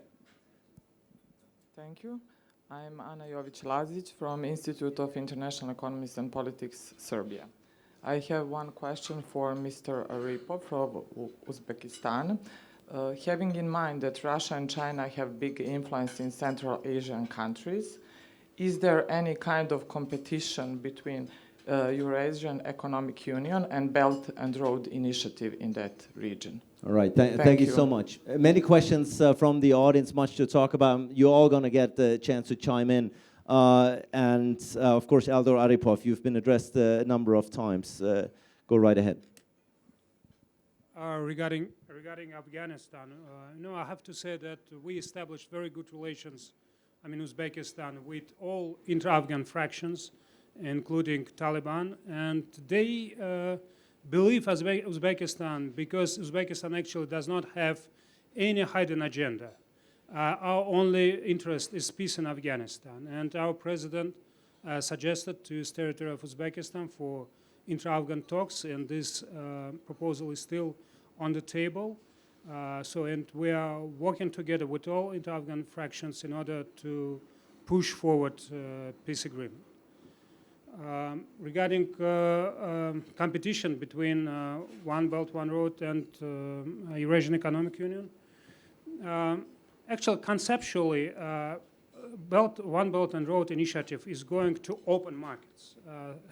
Thank you. I'm Ana Jovic-Lazic from Institute of International Economics and Politics, Serbia. I have one question for Mr. Aripov from Uzbekistan. Having in mind that Russia and China have big influence in Central Asian countries, is there any kind of competition between Eurasian Economic Union and Belt and Road Initiative in that region? All right, thank you so much. Many questions from the audience, much to talk about. You're all going to get the chance to chime in. Of course, Eldor, Aripov, you've been addressed a number of times. Go right ahead. Regarding Afghanistan, no, I have to say that we established very good relations, Uzbekistan, with all inter-Afghan fractions, including Taliban, and they believe Uzbekistan, because Uzbekistan actually does not have any hidden agenda. Our only interest is peace in Afghanistan, and our president suggested to use territory of Uzbekistan for intra-Afghan talks, and this proposal is still on the table. And we are working together with all inter-Afghan fractions in order to push forward peace agreement. Regarding competition between One Belt, One Road and Eurasian Economic Union, actually, conceptually, One Belt and Road initiative is going to open markets.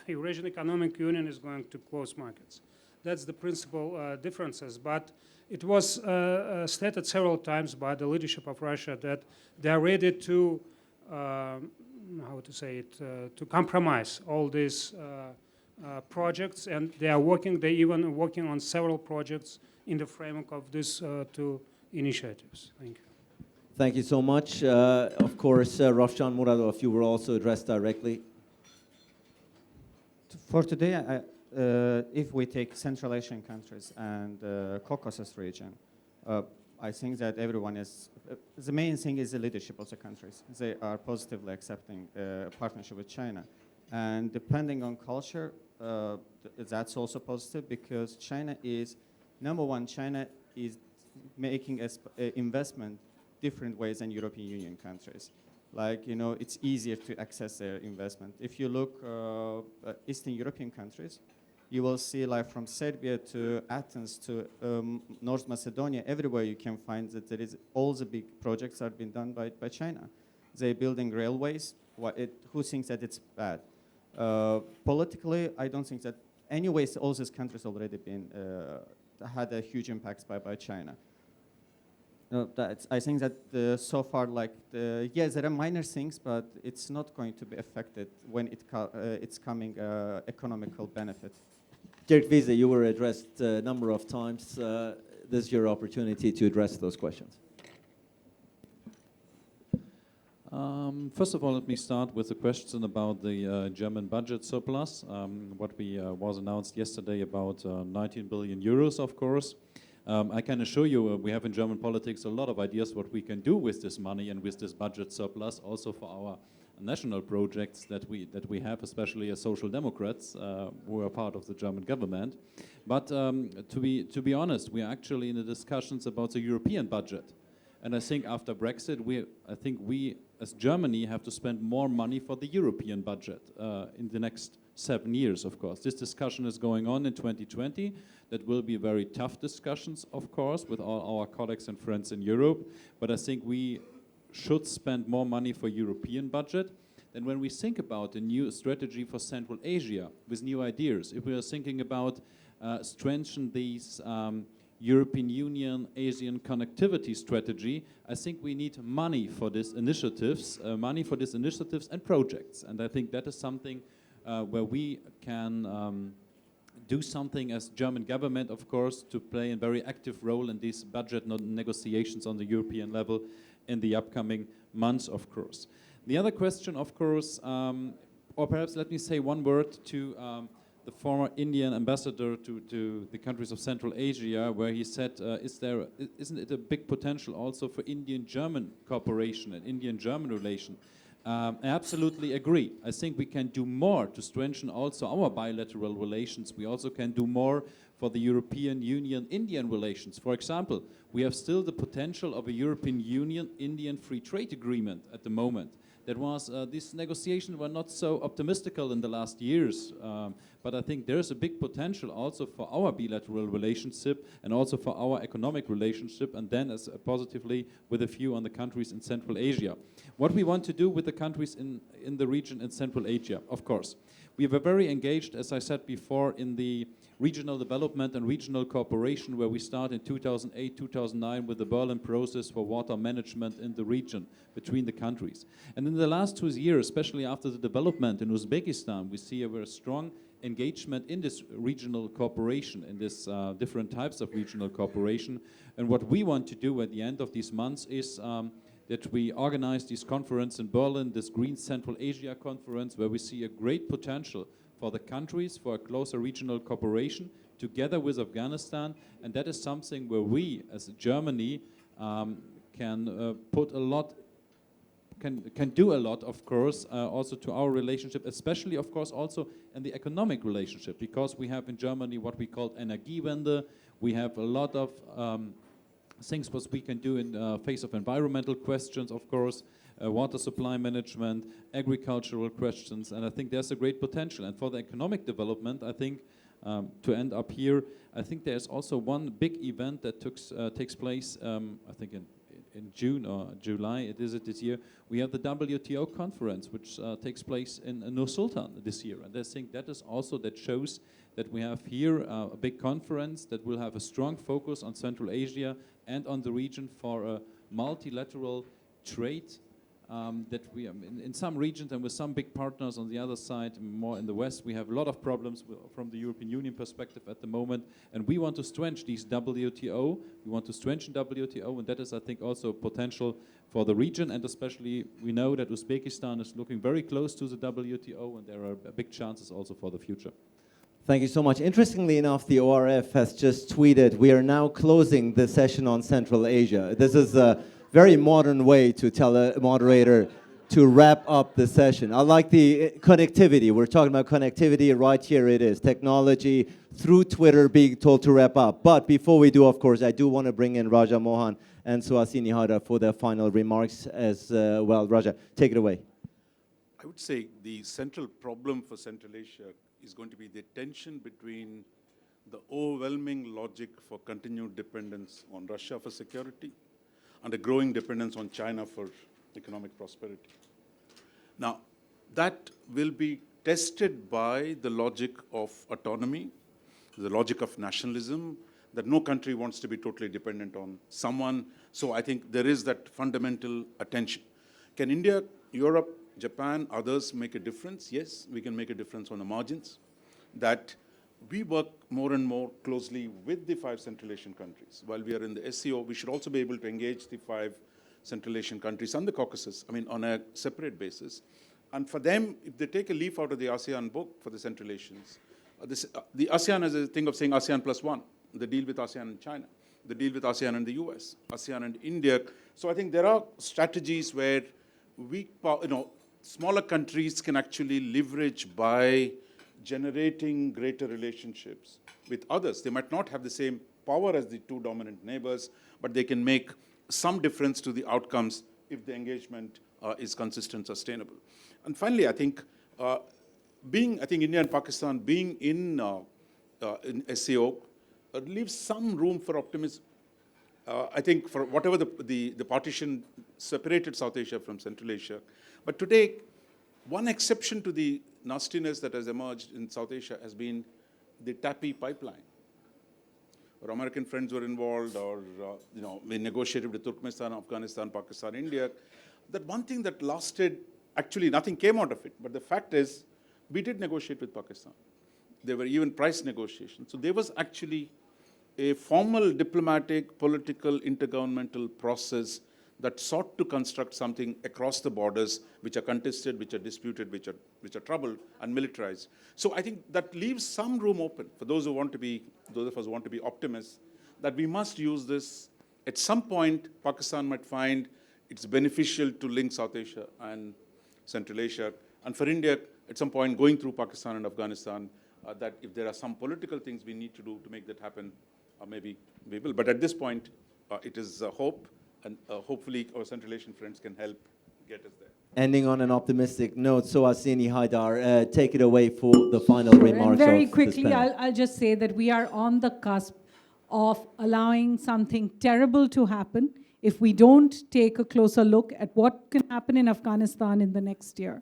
Eurasian Economic Union is going to close markets. That's the principal differences. But it was stated several times by the leadership of Russia that they are ready to, to compromise all these projects, and they even working on several projects in the framework of these two initiatives. Thank you. Thank you so much. Of course, Rafshan Muradov, you were also addressed directly. For today, if we take Central Asian countries and Caucasus region, I think that everyone is, the main thing is the leadership of the countries. They are positively accepting partnership with China. And depending on culture, that's also positive, because China is, number one, China is making investment different ways than European Union countries. Like, it's easier to access their investment. If you look Eastern European countries, you will see, like, from Serbia to Athens to North Macedonia, everywhere you can find that there is all the big projects are being done by China. They're building railways. Who thinks that it's bad? Politically, I don't think that. Anyways, all these countries already been had a huge impact by China. I think that so far, yes, there are minor things, but it's not going to be affected when it's coming economical benefit. Dirk Wiese, you were addressed a number of times. This is your opportunity to address those questions. First of all, let me start with the question about the German budget surplus. What was announced yesterday about 19 billion euros, of course. I can assure you we have in German politics a lot of ideas what we can do with this money and with this budget surplus, also for our national projects that we have, especially as Social Democrats who are part of the German government. But to be honest, we are actually in the discussions about the European budget. And I think after Brexit, I think we as Germany have to spend more money for the European budget in the next 7 years, of course. This discussion is going on in 2020. That will be very tough discussions, of course, with all our colleagues and friends in Europe. But I think we should spend more money for European budget. And when we think about a new strategy for Central Asia with new ideas, if we are thinking about strengthen these European Union Asian connectivity strategy, I think we need money for these initiatives, and projects. And I think that is something where we can do something as German government, of course, to play a very active role in these budget negotiations on the European level in the upcoming months, of course. The other question, of course, or perhaps let me say one word to the former Indian ambassador to the countries of Central Asia, where he said, isn't it a big potential also for Indian-German cooperation and Indian-German relation? I absolutely agree. I think we can do more to strengthen also our bilateral relations. We also can do more for the European Union-Indian relations. For example, we have still the potential of a European Union-Indian free trade agreement at the moment. that was these negotiations were not so optimistical in the last years. But I think there's a big potential also for our bilateral relationship and also for our economic relationship, and then as positively with a view on the countries in Central Asia. What we want to do with the countries in the region in Central Asia, of course. We were very engaged, as I said before, in the regional development and regional cooperation, where we start in 2008, 2009 with the Berlin process for water management in the region between the countries. And in the last 2 years, especially after the development in Uzbekistan, we see a very strong engagement in this regional cooperation, in this different types of regional cooperation. And what we want to do at the end of these months is that we organize this conference in Berlin, this Green Central Asia conference, where we see a great potential for the countries for a closer regional cooperation together with Afghanistan. And that is something where we, as Germany, can put a lot, can do a lot, of course, also to our relationship, especially, of course, also in the economic relationship, because we have in Germany what we call Energiewende. We have a lot of things what we can do in face of environmental questions, of course, water supply management, agricultural questions, and I think there's a great potential. And for the economic development, I think, to end up here, I think there's also one big event that takes place, I think in June or July, it is this year. We have the WTO conference, which takes place in Nur Sultan this year. And I think that is also, that shows that we have here a big conference that will have a strong focus on Central Asia and on the region for a multilateral trade that we, in some regions and with some big partners on the other side, more in the West, we have a lot of problems from the European Union perspective at the moment, and we want to strengthen these WTO, we want to strengthen WTO, and that is, I think, also potential for the region, and especially we know that Uzbekistan is looking very close to the WTO, and there are big chances also for the future. Thank you so much. Interestingly enough, the ORF has just tweeted, we are now closing the session on Central Asia. This is a very modern way to tell a moderator to wrap up the session. I like the connectivity. We're talking about connectivity. Right here it is. Technology through Twitter being told to wrap up. But before we do, of course, I do want to bring in Raja Mohan and Suhasini Hada for their final remarks as well. Raja, take it away. I would say the central problem for Central Asia is going to be the tension between the overwhelming logic for continued dependence on Russia for security and a growing dependence on China for economic prosperity. Now, that will be tested by the logic of autonomy, the logic of nationalism, that no country wants to be totally dependent on someone. So I think there is that fundamental attention. Can India, Europe, Japan, others make a difference? Yes, we can make a difference on the margins. That we work more and more closely with the 5 Central Asian countries. While we are in the SCO, we should also be able to engage the 5 Central Asian countries and the Caucasus, I mean, on a separate basis. And for them, if they take a leaf out of the ASEAN book for the Central Asians, the ASEAN is a thing of saying ASEAN plus 1, the deal with ASEAN and China, the deal with ASEAN and the US, ASEAN and India. So I think there are strategies where we, smaller countries can actually leverage by generating greater relationships with others. They might not have the same power as the 2 dominant neighbors, but they can make some difference to the outcomes if the engagement is consistent, sustainable. And finally, I think India and Pakistan being in SCO leaves some room for optimism. I think for whatever the partition separated South Asia from Central Asia, but today, one exception to the nastiness that has emerged in South Asia has been the TAPI pipeline, where American friends were involved, or we negotiated with Turkmenistan, Afghanistan, Pakistan, India. That one thing that lasted, actually nothing came out of it, but the fact is, we did negotiate with Pakistan. There were even price negotiations. So there was actually a formal diplomatic, political, intergovernmental process that sought to construct something across the borders, which are contested, which are disputed, which are troubled and militarized. So I think that leaves some room open for those of us who want to be optimists, that we must use this. At some point, Pakistan might find it's beneficial to link South Asia and Central Asia. And for India, at some point, going through Pakistan and Afghanistan, that if there are some political things we need to do to make that happen, maybe we will. But at this point, it is hope. And hopefully our Central Asian friends can help get us there. Ending on an optimistic note, Suhasini Haidar, take it away for the final remarks. And very of this quickly, panel. I'll just say that we are on the cusp of allowing something terrible to happen if we don't take a closer look at what can happen in Afghanistan in the next year.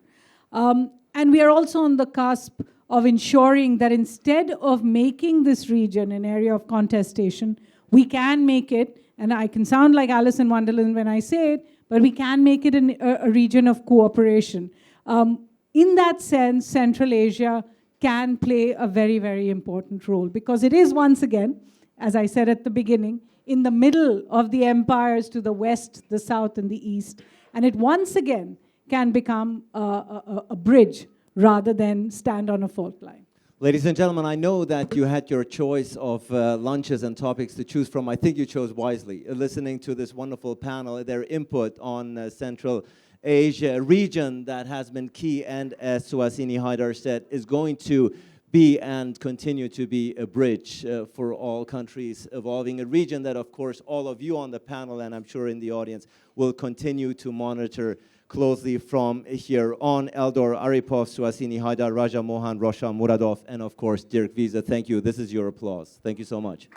And we are also on the cusp of ensuring that instead of making this region an area of contestation, we can make it, and I can sound like Alice in Wonderland when I say it, but we can make it a region of cooperation. In that sense, Central Asia can play a very, very important role because it is, once again, as I said at the beginning, in the middle of the empires to the west, the south, and the east. And it once again can become a bridge rather than stand on a fault line. Ladies and gentlemen, I know that you had your choice of lunches and topics to choose from. I think you chose wisely. Listening to this wonderful panel, their input on Central Asia region that has been key and, as Suhasini Haidar said, is going to be and continue to be a bridge for all countries evolving, a region that, of course, all of you on the panel and I'm sure in the audience will continue to monitor closely from here on. Eldor, Aripov, Suhasini Haidar, Raja Mohan, Roshan Muradov, and of course, Dirk Wiese. Thank you. This is your applause. Thank you so much.